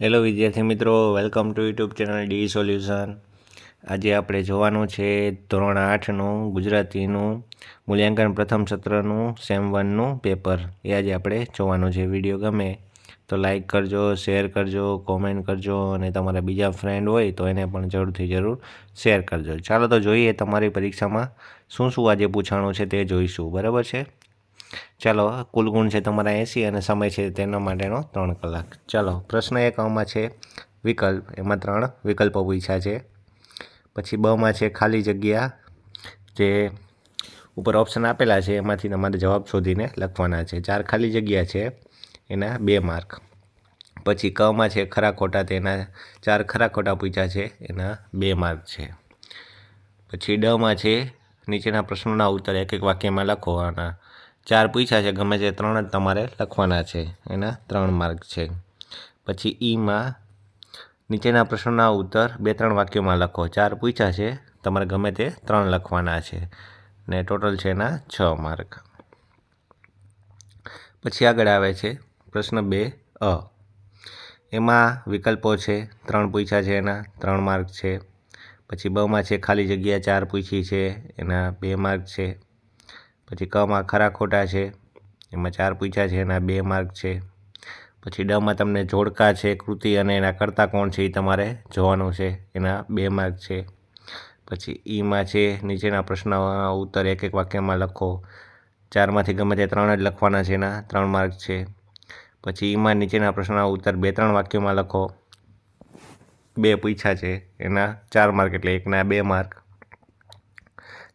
Hello વિદ્યાર્થી મિત્રો, welcome to YouTube channel D solution. આજે આપણે જોવાનું છે ધોરણ 8નું ગુજરાતીનું મૂલ્યાંકન પ્રથમ સત્રનું સેમ 1નું પેપર. એ આજે આપણે જોવાનું છે. વિડીયો ગમે તો લાઈક કરજો, શેર કરજો, કોમેન્ટ કરજો અને તમારા બીજા ફ્રેન્ડ હોય તો એને પણ જરૂર શેર કરજો. ચાલો તો જોઈએ તમારી પરીક્ષામાં શું આજે પૂછાણું છે તે જોઈશું. બરાબર છે. ચાલો, કુલ ગુણ છે તમારા 80 અને સમય છે તેના માટેનો 3 કલાક. ચાલો, પ્રશ્ન 1 છે વિકલ્પ, એમાં 3 વિકલ્પો પૂછ્યા છે. પછી બમાં છે ખાલી જગ્યા, જે ઉપર ઓપ્શન આપેલા છે એમાંથી તમારે જવાબ શોધીને લખવાના છે. 4 ખાલી જગ્યા છે એના 2 માર્ક. પછી કમાં છે ખરા ખોટા, તેના 4 ખરા ખોટા પૂછ્યા છે એના 2 માર્ક છે. પછી ડમાં છે નીચેના પ્રશ્નોના ઉત્તર એક એક વાક્યમાં લખવાના. 4 પૂછ્યા છે, ગમે તે 3 જ તમારે લખવાના છે, એના 3 માર્ક છે. પછી ઈમાં નીચેના પ્રશ્નોના ઉત્તર 2-3 વાક્યોમાં લખો. 4 પૂછ્યા છે, તમારે ગમે તે 3 લખવાના છે ને ટોટલ છે એના 6 માર્ક. પછી આગળ આવે છે પ્રશ્ન 2 એમાં વિકલ્પો છે 3 પૂછ્યા છે એના 3 માર્ક છે. પછી બમાં છે ખાલી જગ્યા 4 પૂછી છે એના 2 માર્ક છે. પછી કમાં ખરા ખોટા છે, એમાં 4 પૂછ્યા છે એના 2 માર્ક છે. પછી ડમાં તમને જોડકા છે, કૃતિ અને એના કરતા કોણ છે એ તમારે જોવાનું છે, એના 2 માર્ક છે. પછી ઈમાં છે નીચેના પ્રશ્નના ઉત્તર એક એક વાક્યમાં લખો. 4માંથી ગમે તે 3 જ લખવાના છે, એના 3 માર્ક છે. પછી ઈમાં નીચેના પ્રશ્નના ઉત્તર 2-3 વાક્યોમાં લખો. 2 પૂછ્યા છે એના 4 માર્ક, એટલે એકના 2 માર્ક.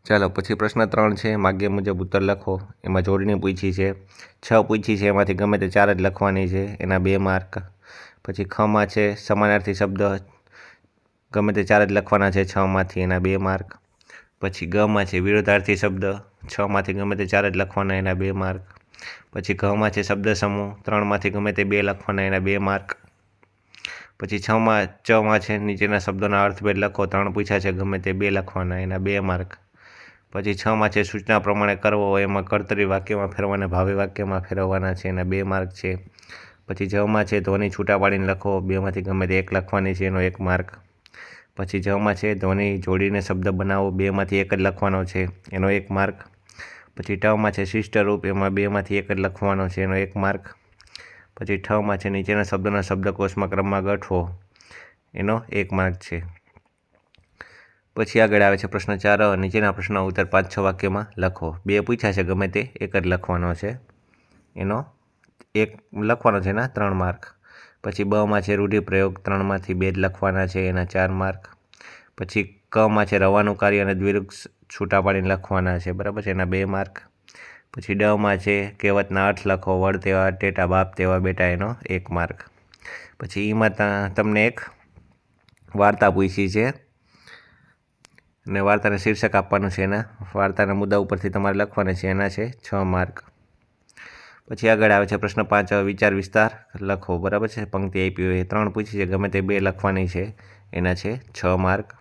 ચાલો, પછી પ્રશ્ન 3 છે માગ્યા મુજબ ઉત્તર લખો. એમાં જોડણી પૂછી છે, 6 પૂછી છે, એમાંથી ગમે તે 4 જ લખવાની છે, એના 2 માર્ક. પછી ખમાં છે સમાનાર્થી શબ્દ, ગમે તે 4 જ લખવાના છે 6માંથી, એના 2 માર્ક. પછી ગમાં છે વિરોધાર્થી શબ્દ, 6માંથી ગમે તે 4 જ લખવાના, એના 2 માર્ક. પછી ઘમાં છે શબ્દ સમૂહ, 3માંથી ગમે તે 2 લખવાના, એના 2 માર્ક. પછી ચમાં છે નીચેના શબ્દોના અર્થભેદ લખો. 3 પૂછ્યા છે, ગમે તે 2 લખવાના, એના 2 માર્ક. પછી 6માં છે સૂચના પ્રમાણે કરવો, એમાં કર્તરી વાક્યમાં ફેરવાના ભાવિ વાક્યમાં ફેરવવાના છે, એના 2 માર્ક છે. પછી જમાં છે ધ્વનિ છૂટા પાડીને લખો, 2માંથી ગમે તે 1 લખવાની છે, એનો 1 માર્ક. પછી જમાં છે ધ્વનિ જોડીને શબ્દ બનાવો, 2માંથી 1 જ લખવાનો છે, એનો 1 માર્ક. પછી ટમાં છે શિષ્ટ રૂપ, એમાં 2માંથી 1 જ લખવાનો છે, એનો 1 માર્ક. પછી ઠમાં છે નીચેના શબ્દોના શબ્દકોશમાં ક્રમમાં ગોઠવો, એનો 1 માર્ક છે. પછી આગળ આવે છે પ્રશ્ન 4 નીચેના પ્રશ્નનો ઉત્તર 5-6 વાક્યમાં લખો. 2 પૂછ્યા છે, ગમે તે 1 જ લખવાનો છે, એનો 1 લખવાનો છે, એના 3 માર્ક. પછી બમાં છે રૂઢિપ્રયોગ, 3માંથી 2 જ લખવાના છે, એના 4 માર્ક. પછી કમાં છે રવાનું કાર્ય અને દ્વિરૂપક છૂટા પાડીને લખવાના છે, બરાબર છે, એના 2 માર્ક. પછી ડમાં છે કહેવતના અર્થ લખો, વડ તેવા ટેટા બાપ તેવા બેટા, એનો 1 માર્ક. પછી ઈમાં તમને એક વાર્તા પૂછી છે અને વાર્તાને શીર્ષક આપવાનું છે, એના વાર્તાના મુદ્દા ઉપરથી તમારે લખવાના છે, એના છે 6 માર્ક. પછી આગળ આવે છે પ્રશ્ન 5 વિચાર વિસ્તાર લખો, બરાબર છે, પંક્તિ આપી હોય, 3 પૂછી છે, ગમે તે 2 લખવાની છે, એના છે 6 માર્ક.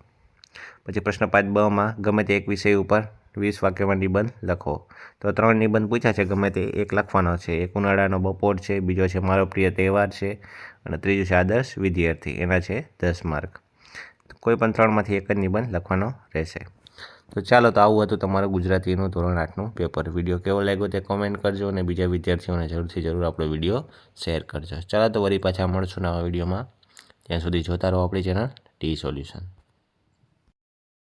પછી પ્રશ્ન 5 ગમે તે એક વિષય ઉપર 20 વાક્યમાં નિબંધ લખો. તો 3 નિબંધ પૂછ્યા છે, ગમે તે 1 લખવાનો છે. એક ઉનાળાનો બપોર છે, બીજો છે મારો પ્રિય તહેવાર છે અને ત્રીજો છે આદર્શ વિદ્યાર્થી, એના છે 10 માર્ક. કોઈ પણ 3માંથી 1 જ નિબંધ લખવાનો રહેશે. તો ચાલો, તો આવું હતું તમારું ગુજરાતીનું ધોરણ 8નું પેપર. વિડીયો કેવો લાગ્યો તે કોમેન્ટ કરજો અને બીજા વિદ્યાર્થીઓને જરૂર આપણો વિડીયો શેર કરજો. ચાલો, તો વળી પાછા મળશું નવા વિડીયોમાં. ત્યાં સુધી જોતા રહો આપણી ચેનલ ડી સોલ્યુશન.